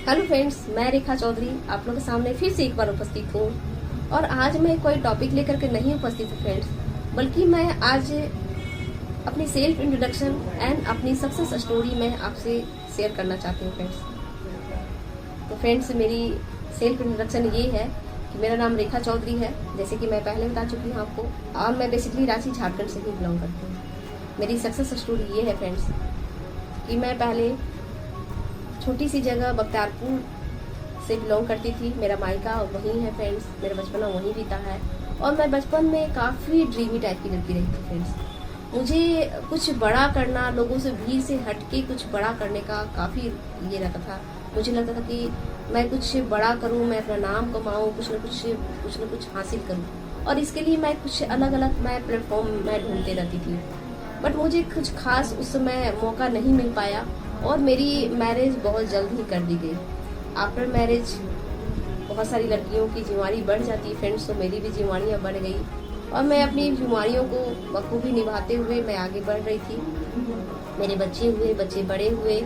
Hello friends, मैं रेखा चौधरी आप लोगों के सामने फिर से एक बार उपस्थित हूँ। और आज मैं कोई टॉपिक लेकर के नहीं उपस्थित हूँ फ्रेंड्स, बल्कि मैं आज अपनी सेल्फ इंट्रोडक्शन एंड अपनी सक्सेस स्टोरी में आपसे शेयर करना चाहती हूँ फ्रेंड्स। तो फ्रेंड्स, मेरी सेल्फ इंट्रोडक्शन ये है कि मेरा नाम रेखा चौधरी है, जैसे कि मैं पहले बता चुकी हूँ आपको, और मैं बेसिकली रांची झारखंड से ही बिलोंग करती हूँ। मेरी सक्सेस स्टोरी ये है फ्रेंड्स कि मैं पहले छोटी सी जगह बख्तियारपुर से बिलोंग करती थी। मेरा मायका वहीं है फ्रेंड्स, मेरा बचपना वहीं बीता है। और मैं बचपन में काफ़ी ड्रीमी टाइप की लड़की रही थी फ्रेंड्स। मुझे कुछ बड़ा करना, लोगों से भीड़ से हट के कुछ बड़ा करने का काफ़ी ये रहता था। मुझे लगता था कि मैं कुछ बड़ा करूं, मैं अपना नाम कमाऊं, कुछ न कुछ हासिल करूं। और इसके लिए मैं कुछ अलग अलग प्लेटफॉर्म मैं ढूंढते रहती थी, बट मुझे कुछ खास उस समय मौका नहीं मिल पाया। और मेरी मैरिज बहुत जल्द ही कर दी गई। आफ्टर मैरिज बहुत सारी लड़कियों की जिम्मेदारी बढ़ जाती है फ्रेंड्स, तो मेरी भी जिम्मेदारियाँ बढ़ गई और मैं अपनी जिम्मेदारियों को बखूबी निभाते हुए मैं आगे बढ़ रही थी। मेरे बच्चे हुए, बच्चे बड़े हुए,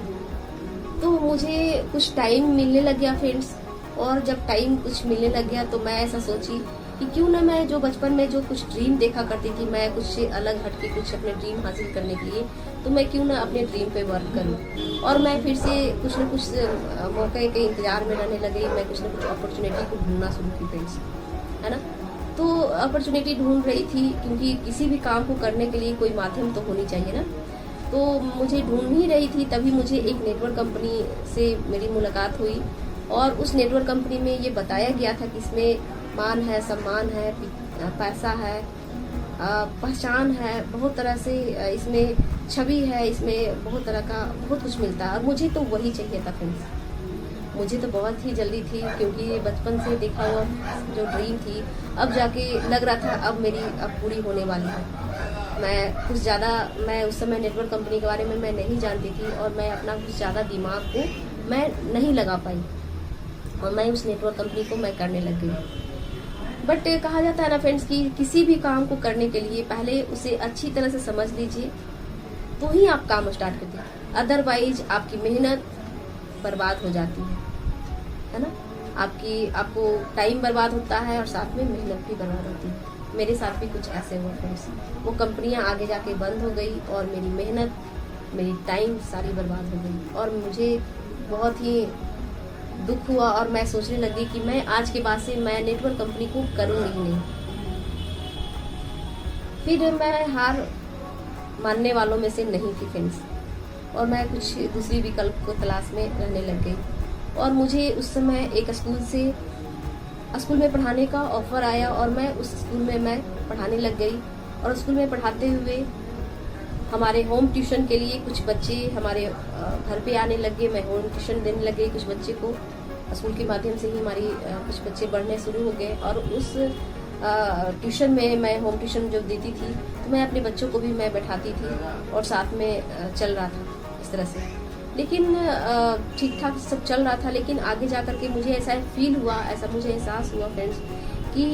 तो मुझे कुछ टाइम मिलने लग गया फ्रेंड्स। और जब टाइम कुछ मिलने लग गया तो मैं ऐसा सोची कि क्यों ना मैं जो बचपन में जो कुछ ड्रीम देखा करती थी, मैं कुछ अलग हटके कुछ अपने ड्रीम हासिल करने के लिए, तो मैं क्यों ना अपने ड्रीम पे वर्क करूं। और मैं फिर से कुछ न कुछ मौके के इंतजार में रहने लगी। मैं कुछ न कुछ अपॉर्चुनिटी को ढूंढना शुरू की फ्रेंड्स, है ना। तो अपॉर्चुनिटी ढूंढ रही थी, क्योंकि किसी भी काम को करने के लिए कोई माध्यम तो होनी चाहिए ना। तो मुझे ढूंढ ही रही थी, तभी मुझे एक नेटवर्क कंपनी से मेरी मुलाकात हुई। और उस नेटवर्क कंपनी में ये बताया गया था कि इसमें मान है, सम्मान है, पैसा है, पहचान है, बहुत तरह से इसमें छवि है, इसमें बहुत तरह का बहुत कुछ मिलता है। और मुझे तो वही चाहिए था फ्रेंड्स। मुझे तो बहुत ही जल्दी थी, क्योंकि बचपन से देखा हुआ जो ड्रीम थी, अब जाके लग रहा था अब मेरी पूरी होने वाली है। मैं उस समय नेटवर्क कंपनी के बारे में मैं नहीं जानती थी, और मैं अपना कुछ ज़्यादा दिमाग को मैं नहीं लगा पाई, और मैं उस नेटवर्क कंपनी को मैं करने लग गई। बट कहा जाता है ना फ्रेंड्स कि किसी भी काम को करने के लिए पहले उसे अच्छी तरह से समझ लीजिए, तो ही आप काम स्टार्ट करते हैं। अदरवाइज आपकी मेहनत बर्बाद हो जाती है ना। आपको टाइम बर्बाद होता है और साथ में मेहनत भी बर्बाद होती है। मेरे साथ भी कुछ ऐसे हुआ फ्रेंड्स। वो कंपनियां आगे जाके बंद हो गई और मेरी मेहनत, मेरी टाइम सारी बर्बाद हो गई। और मुझे बहुत ही दुख हुआ, और मैं सोचने लगी कि मैं आज के बाद से मैं नेटवर्क कंपनी को करूंगी ही नहीं। फिर मैं हार मानने वालों में से नहीं थी फ्रेंड्स, और मैं कुछ दूसरी विकल्प को तलाश में रहने लग गई। और मुझे उस समय एक स्कूल में पढ़ाने का ऑफर आया, और मैं उस स्कूल में मैं पढ़ाने लग गई। और स्कूल में पढ़ाते हुए हमारे होम ट्यूशन के लिए कुछ बच्चे हमारे घर पे आने लगे। मैं होम ट्यूशन देने लगे कुछ बच्चे को। स्कूल के माध्यम से ही हमारी कुछ बच्चे बढ़ने शुरू हो गए। और उस ट्यूशन में मैं होम ट्यूशन जब देती थी, तो मैं अपने बच्चों को भी मैं बैठाती थी, और साथ में चल रहा था इस तरह से। लेकिन ठीक ठाक सब चल रहा था, लेकिन आगे जा करके मुझे ऐसा फील हुआ, ऐसा मुझे एहसास हुआ फ्रेंड्स कि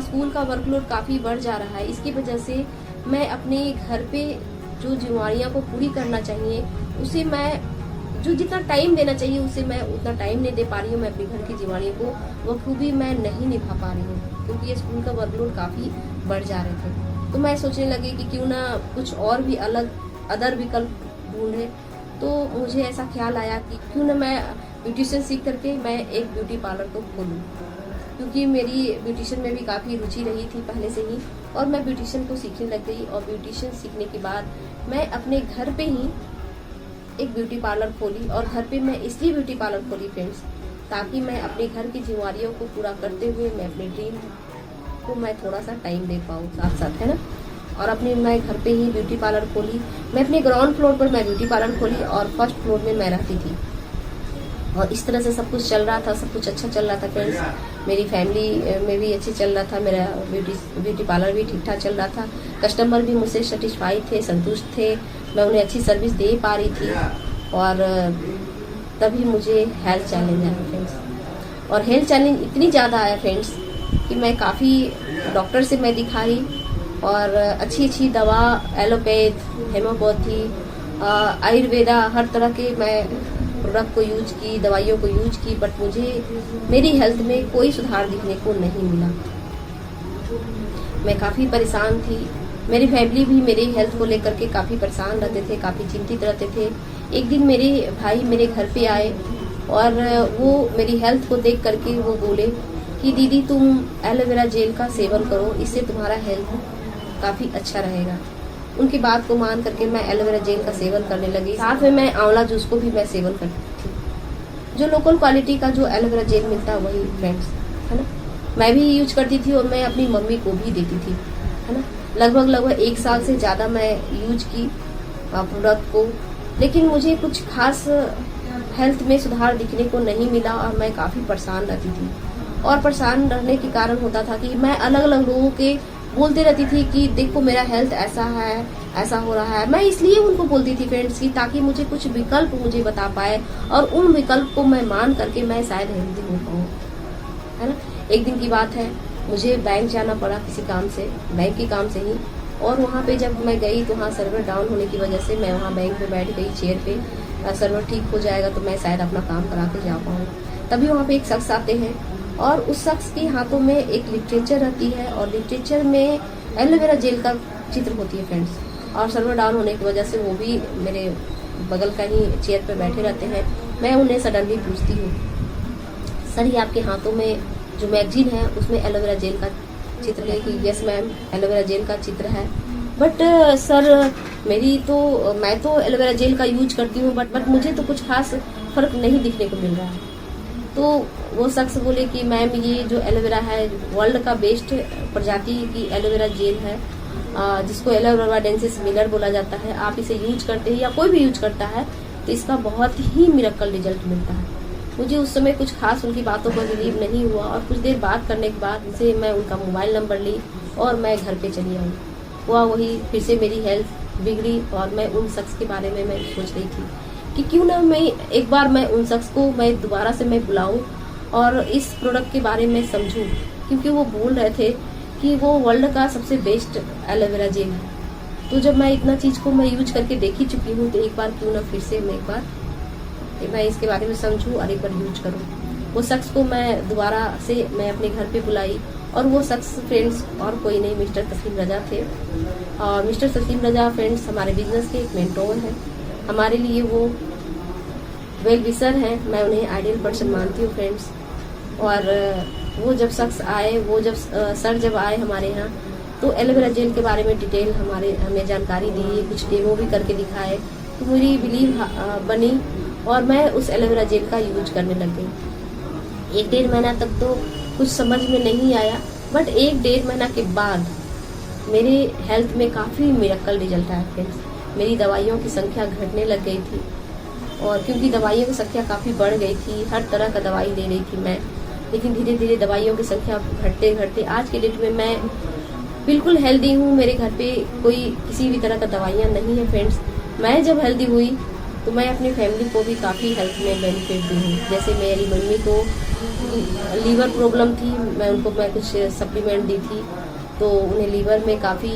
स्कूल का वर्कलोड काफ़ी बढ़ जा रहा है। इसकी वजह से मैं अपने घर पे जो जिम्मेदारियाँ को पूरी करना चाहिए, उसे मैं जो जितना टाइम देना चाहिए उसे मैं उतना टाइम नहीं दे पा रही हूँ। मैं अपने घर की जिम्मेदारियों को बखूबी मैं नहीं निभा पा रही हूँ, क्योंकि ये स्कूल का वर्कलोड काफ़ी बढ़ जा रहे थे। तो मैं सोचने लगी कि क्यों ना कुछ और भी अदर विकल्प ढूंढे। तो मुझे ऐसा ख्याल आया कि क्यों ना मैं ब्यूटिशियन सीख करके मैं एक ब्यूटी पार्लर को खोलूँ, क्योंकि मेरी ब्यूटिशियन में भी काफ़ी रुचि रही थी पहले से ही। और मैं ब्यूटिशियन को सीखने लग गई, और ब्यूटिशियन सीखने के बाद मैं अपने घर पे ही एक ब्यूटी पार्लर खोली। और घर पे मैं इसलिए ब्यूटी पार्लर खोली फ्रेंड्स, ताकि मैं अपने घर की जिम्मेदारियों को पूरा करते हुए मैं अपने ड्रीम को मैं थोड़ा सा टाइम दे पाऊँ साथ साथ, है ना। और मैं घर पे ही ब्यूटी पार्लर खोली। मैं अपने ग्राउंड फ्लोर पर मैं ब्यूटी पार्लर खोली, और फर्स्ट फ्लोर में मैं रहती थी। और इस तरह से सब कुछ चल रहा था, सब कुछ अच्छा चल रहा था फ्रेंड्स। मेरी फैमिली में भी अच्छे चल रहा था, मेरा ब्यूटी पार्लर भी ठीक ठाक चल रहा था। कस्टमर भी मुझसे सेटिस्फाई थे, संतुष्ट थे, मैं उन्हें अच्छी सर्विस दे पा रही थी। और तभी मुझे हेल्थ चैलेंज आया फ्रेंड्स। और हेल्थ चैलेंज इतनी ज़्यादा आया फ्रेंड्स कि मैं काफ़ी डॉक्टर से मैं दिखाई, और अच्छी दवा, एलोपैथ, हेमोपैथी, आयुर्वेदा, हर तरह के मैं प्रोडक्ट को यूज की, दवाइयों को यूज की, बट मुझे मेरी हेल्थ में कोई सुधार दिखने को नहीं मिला। मैं काफ़ी परेशान थी। मेरी फैमिली भी मेरी हेल्थ को लेकर के काफ़ी परेशान रहते थे, काफ़ी चिंतित रहते थे। एक दिन मेरे भाई मेरे घर पे आए और वो मेरी हेल्थ को देख करके वो बोले कि दीदी तुम एलोवेरा जेल का सेवन करो, इससे तुम्हारा हेल्थ काफ़ी अच्छा रहेगा। उनकी बात को मान करके मैं एलोवेरा जेल का सेवन करने लगी। साथ में मैं आंवला जूस को भी मैं सेवन करती थी। जो लोकल क्वालिटी का जो एलोवेरा जेल मिलता है वही फ्रेंड्स, है ना, मैं भी यूज करती थी और मैं अपनी मम्मी को भी देती थी, है ना। लगभग 1 साल से ज़्यादा मैं यूज की प्रोडक्ट को, लेकिन मुझे कुछ खास हेल्थ में सुधार दिखने को नहीं मिला और मैं काफ़ी परेशान रहती थी। और परेशान रहने के कारण होता था कि मैं अलग अलग लोगों के बोलते रहती थी कि देखो मेरा हेल्थ ऐसा है, ऐसा हो रहा है। मैं इसलिए उनको बोलती थी फ्रेंड्स की ताकि मुझे कुछ विकल्प मुझे बता पाए और उन विकल्प को मैं मान करके मैं शायद हेल्दी हो पाऊँ, है ना। एक दिन की बात है, मुझे बैंक जाना पड़ा किसी काम से, बैंक के काम से ही। और वहाँ पे जब मैं गई तो वहाँ सर्वर डाउन होने की वजह से मैं वहाँ बैंक में बैठ गई चेयर पे। सर्वर ठीक हो जाएगा तो मैं शायद अपना काम करा के जा पाऊँ। तभी वहाँ पे एक शख्स आते हैं और उस शख्स के हाथों में एक लिटरेचर रहती है और लिटरेचर में एलोवेरा जेल का चित्र होती है फ्रेंड्स। और सर्वर डाउन होने की वजह से वो भी मेरे बगल का ही चेयर पे बैठे रहते हैं। मैं उन्हें सडनली पूछती हूँ, सर ये आपके हाथों में जो मैगजीन है उसमें एलोवेरा जेल का चित्र है? कि यस मैम, एलोवेरा जेल का चित्र है। बट सर मैं तो एलोवेरा जेल का यूज करती हूँ बट मुझे तो कुछ खास फर्क नहीं दिखने को मिल रहा है। तो वो शख्स बोले कि मैम ये जो एलोवेरा है वर्ल्ड का बेस्ट प्रजाति की एलोवेरा जेल है, जिसको एलोवेरा डेंसिस मिलर बोला जाता है। आप इसे यूज करते हैं या कोई भी यूज करता है तो इसका बहुत ही मिरेकल रिजल्ट मिलता है। मुझे उस समय कुछ खास उनकी बातों पर बिलीव नहीं हुआ और कुछ देर बात करने के बाद उनसे मैं उनका मोबाइल नंबर ली और मैं घर पे चली आई। वही फिर से मेरी हेल्थ बिगड़ी और मैं उन शख्स के बारे में मैं सोच रही थी कि क्यों ना एक बार मैं उन शख्स को मैं दोबारा से मैं बुलाऊं और इस प्रोडक्ट के बारे में समझूं, क्योंकि वो बोल रहे थे कि वो वर्ल्ड का सबसे बेस्ट एलोवेरा जेल है। तो जब मैं इतना चीज़ को मैं यूज करके देख ही चुकी हूँ तो एक बार क्यों ना फिर से मैं इसके बारे में समझूं और एक बार यूज करूं। वो शख्स को मैं दोबारा से मैं अपने घर पे बुलाई और वो शख्स फ्रेंड्स और कोई नहीं, मिस्टर तस्लीम रजा थे। और मिस्टर तस्लीम रजा फ्रेंड्स हमारे बिजनेस के एक मेंटोर हैं, हमारे लिए वो वेल विशर हैं। मैं उन्हें आइडियल पर्सन मानती हूँ फ्रेंड्स। और वो जब शख्स आए, सर जब आए हमारे यहाँ तो एलोवेरा जेल के बारे में डिटेल हमें जानकारी दी, कुछ डेमो भी करके दिखाए, तो मेरी बिलीव बनी और मैं उस एलोवेरा जेल का यूज करने लग गई। 1-1.5 महीना तक तो कुछ समझ में नहीं आया, बट 1-1.5 महीना के बाद मेरे हेल्थ में काफ़ी मिरेकल रिजल्ट आया फ्रेंड्स। मेरी दवाइयों की संख्या घटने लग गई थी और क्योंकि दवाइयों की संख्या काफ़ी बढ़ गई थी, हर तरह का दवाई ले रही थी मैं, लेकिन धीरे धीरे दवाइयों की संख्या घटते घटते आज के डेट में मैं बिल्कुल हेल्दी हूँ। मेरे घर पे कोई किसी भी तरह का दवाइयाँ नहीं है फ्रेंड्स। मैं जब हेल्दी हुई तो मैं अपनी फैमिली को भी काफ़ी हेल्थ में बेनिफिट दी हूँ। जैसे मेरी मम्मी को लीवर प्रॉब्लम थी, मैं कुछ सप्लीमेंट दी थी तो उन्हें लीवर में काफ़ी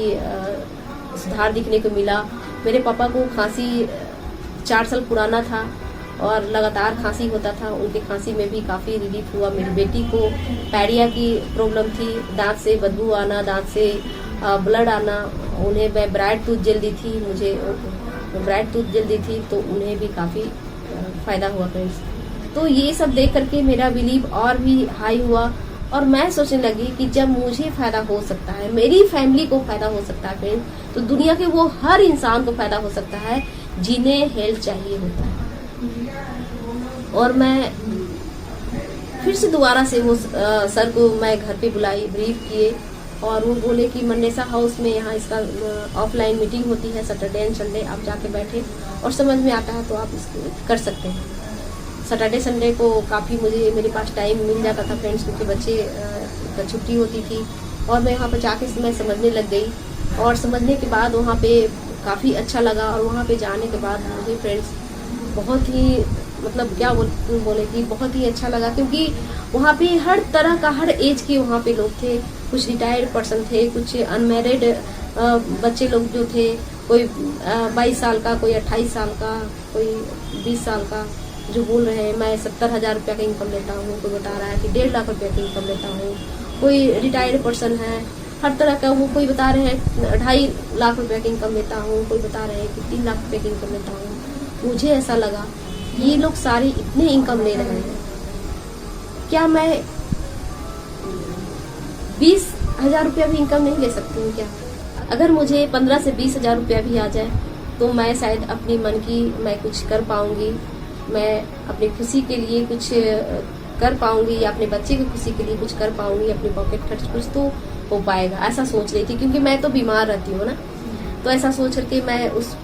सुधार दिखने को मिला। मेरे पापा को खांसी 4 साल पुराना था और लगातार खांसी होता था, उनके खांसी में भी काफ़ी रिलीफ हुआ। मेरी बेटी को पैडिया की प्रॉब्लम थी, दांत से बदबू आना, दांत से ब्लड आना, उन्हें मैं ब्राइट टूथ जेल दी थी, तो उन्हें भी काफ़ी फ़ायदा हुआ फ्रेंड्स। तो ये सब देख करके मेरा बिलीव और भी हाई हुआ और मैं सोचने लगी कि जब मुझे फ़ायदा हो सकता है, मेरी फैमिली को फ़ायदा हो सकता है फ्रेंड्स, तो दुनिया के वो हर इंसान को फ़ायदा हो सकता है जिन्हें हेल्थ चाहिए होता है। और मैं फिर से दोबारा से वो सर को मैं घर पे बुलाई, ब्रीफ किए और वो बोले कि मन्नेसा हाउस में यहाँ इसका ऑफलाइन मीटिंग होती है सैटरडे एंड संडे, आप जाके बैठे और समझ में आता है तो आप इसको कर सकते हैं। सैटरडे संडे को काफ़ी मेरे पास टाइम मिल जाता था फ्रेंड्स, क्योंकि बच्चे का छुट्टी होती थी और मैं यहाँ पर जाके मैं समझने लग गई और समझने के बाद वहाँ पे काफ़ी अच्छा लगा। और वहाँ पे जाने के बाद मुझे फ्रेंड्स बहुत ही क्या बोले कि बहुत ही अच्छा लगा, क्योंकि वहाँ पे हर तरह का हर एज के वहाँ पे लोग थे। कुछ रिटायर्ड पर्सन थे, कुछ अनमैरिड बच्चे लोग जो थे, कोई 22 साल का, कोई 28 साल का, कोई 20 साल का, जो बोल रहे हैं मैं 70,000 रुपया का इनकम लेता हूँ, कोई बता रहा है कि 1.5 लाख रुपया का इनकम लेता हूँ, कोई रिटायर्ड पर्सन है, हर तरह का वो, कोई बता रहे हैं 2.5 लाख रुपया की इनकम लेता हूँ, कोई बता रहे हैं कि 3 लाख रुपया की इनकम लेता हूँ। मुझे ऐसा लगा ये लोग सारे इतने इनकम ले रहे हैं, क्या मैं 20,000 रुपया भी इनकम नहीं ले सकती हूँ क्या? अगर मुझे 15 से 20,000 रुपया भी आ जाए तो मैं शायद अपनी मन की मैं कुछ कर पाऊंगी, मैं अपनी खुशी के लिए कुछ कर पाऊंगी या अपने बच्चे की खुशी के लिए कुछ कर पाऊंगी, अपनी पॉकेट खर्च कुछ तो हो पाएगा, ऐसा सोच रही थी। क्योंकि मैं तो बीमार रहती हूँ ना, तो ऐसा सोच करके मैं उस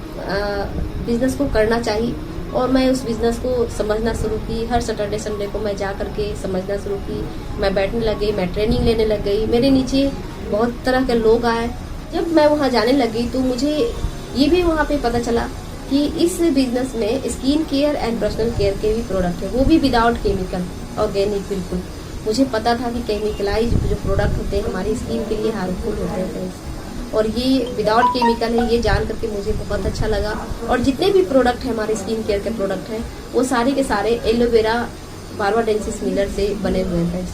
बिजनेस को करना चाहिए और मैं उस बिजनेस को समझना शुरू की। हर सैटरडे संडे को मैं जा करके समझना शुरू की, मैं बैठने लग गई, मैं ट्रेनिंग लेने लग गई, मेरे नीचे बहुत तरह के लोग आए। जब मैं वहाँ जाने लगी तो मुझे ये भी वहाँ पे पता चला कि इस बिजनेस में skin care and personal care के भी प्रोडक्ट है, वो भी विदाउट केमिकल, ऑर्गेनिक बिल्कुल। मुझे पता था कि केमिकलाइज जो प्रोडक्ट होते हैं हमारी स्किन के लिए हार्मफुल होते हैं फ्रेंड्स, और ये विदाउट केमिकल है, ये जान करके मुझे बहुत अच्छा लगा। और जितने भी प्रोडक्ट हैं हमारे स्किन केयर के प्रोडक्ट हैं वो सारे के सारे एलोवेरा बारबाडेंसिस मिलर से बने हुए हैं फ्रेंड्स।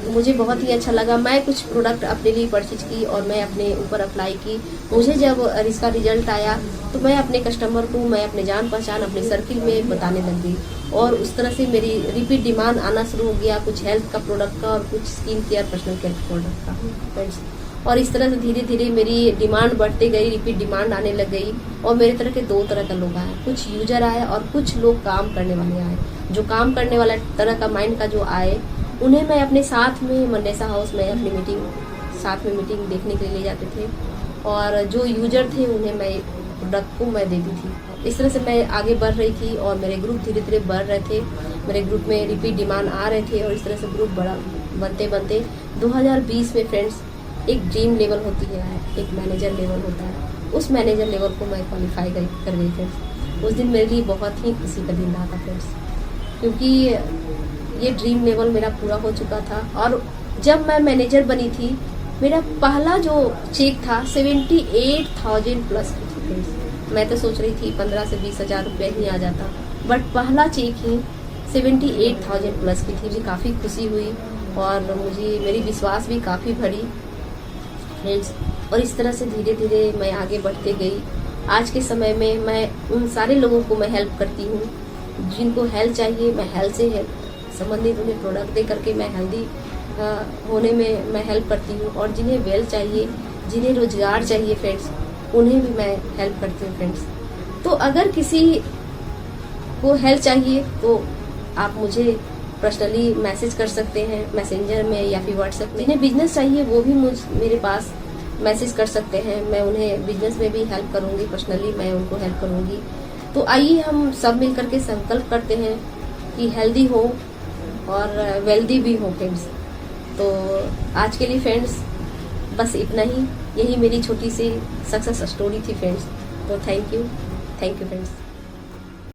तो मुझे बहुत ही अच्छा लगा। मैं कुछ प्रोडक्ट अपने लिए परचेज की और मैं अपने ऊपर अप्लाई की। मुझे जब इसका रिजल्ट आया तो मैं अपने कस्टमर को, मैं अपने जान पहचान अपने सर्किल में बताने लग गई और उस तरह से मेरी रिपीट डिमांड आना शुरू हो गया, कुछ हेल्थ का प्रोडक्ट का और कुछ skin care personal care product का फ्रेंड्स। और इस तरह से धीरे धीरे मेरी डिमांड बढ़ते गई, रिपीट डिमांड आने लग गई और मेरे तरह के 2 तरह का लोग आए, कुछ यूजर आए और कुछ लोग काम करने वाले आए। जो काम करने वाला तरह का माइंड का जो आए उन्हें मैं अपने साथ में मंडेसा हाउस में अपनी साथ में मीटिंग देखने के लिए ले जाते थे और जो यूजर थे उन्हें मैं प्रोडक्ट को मैं देती थी। इस तरह से मैं आगे बढ़ रही थी और मेरे ग्रुप धीरे धीरे बढ़ रहे थे, मेरे ग्रुप में रिपीट डिमांड आ रहे थे और इस तरह से ग्रुप बड़ा बनते बनते 2020 में फ्रेंड्स एक ड्रीम लेवल होती है, एक मैनेजर लेवल होता है, उस मैनेजर लेवल को मैं क्वालिफाई कर गई फ्रेंड्स। उस दिन मेरे लिए बहुत ही खुशी का दिन रहा था फ्रेंड्स, क्योंकि ये ड्रीम लेवल मेरा पूरा हो चुका था। और जब मैं मैनेजर बनी थी मेरा पहला जो चेक था 78,000 प्लस की थी फ्रेंड्स। मैं तो सोच रही थी 15 से 20,000 रुपया ही आ जाता, बट पहला चेक ही 78,000 प्लस की थी। मुझे काफ़ी खुशी हुई और मुझे मेरी विश्वास भी काफ़ी बढ़ी फ्रेंड्स। और इस तरह से धीरे धीरे मैं आगे बढ़ते गई। आज के समय में मैं उन सारे लोगों को मैं हेल्प करती हूँ जिनको हेल्थ चाहिए। मैं हेल्थ से संबंधित उन्हें प्रोडक्ट दे करके मैं हेल्दी होने में मैं हेल्प करती हूँ और जिन्हें वेल्थ चाहिए, जिन्हें रोजगार चाहिए फ्रेंड्स, उन्हें भी मैं हेल्प करती हूँ फ्रेंड्स। तो अगर किसी को हेल्प चाहिए तो आप मुझे पर्सनली मैसेज कर सकते हैं मैसेंजर में या फिर व्हाट्सएप में। जिन्हें बिजनेस चाहिए वो भी मेरे पास मैसेज कर सकते हैं, मैं उन्हें बिजनेस में भी हेल्प करूँगी, पर्सनली मैं उनको हेल्प करूँगी। तो आइए हम सब मिल करके संकल्प करते हैं कि हेल्दी हो और वेल्दी भी हो फ्रेंड्स। तो आज के लिए फ्रेंड्स बस इतना ही, यही मेरी छोटी सी सक्सेस स्टोरी थी फ्रेंड्स। तो थैंक यू फ्रेंड्स।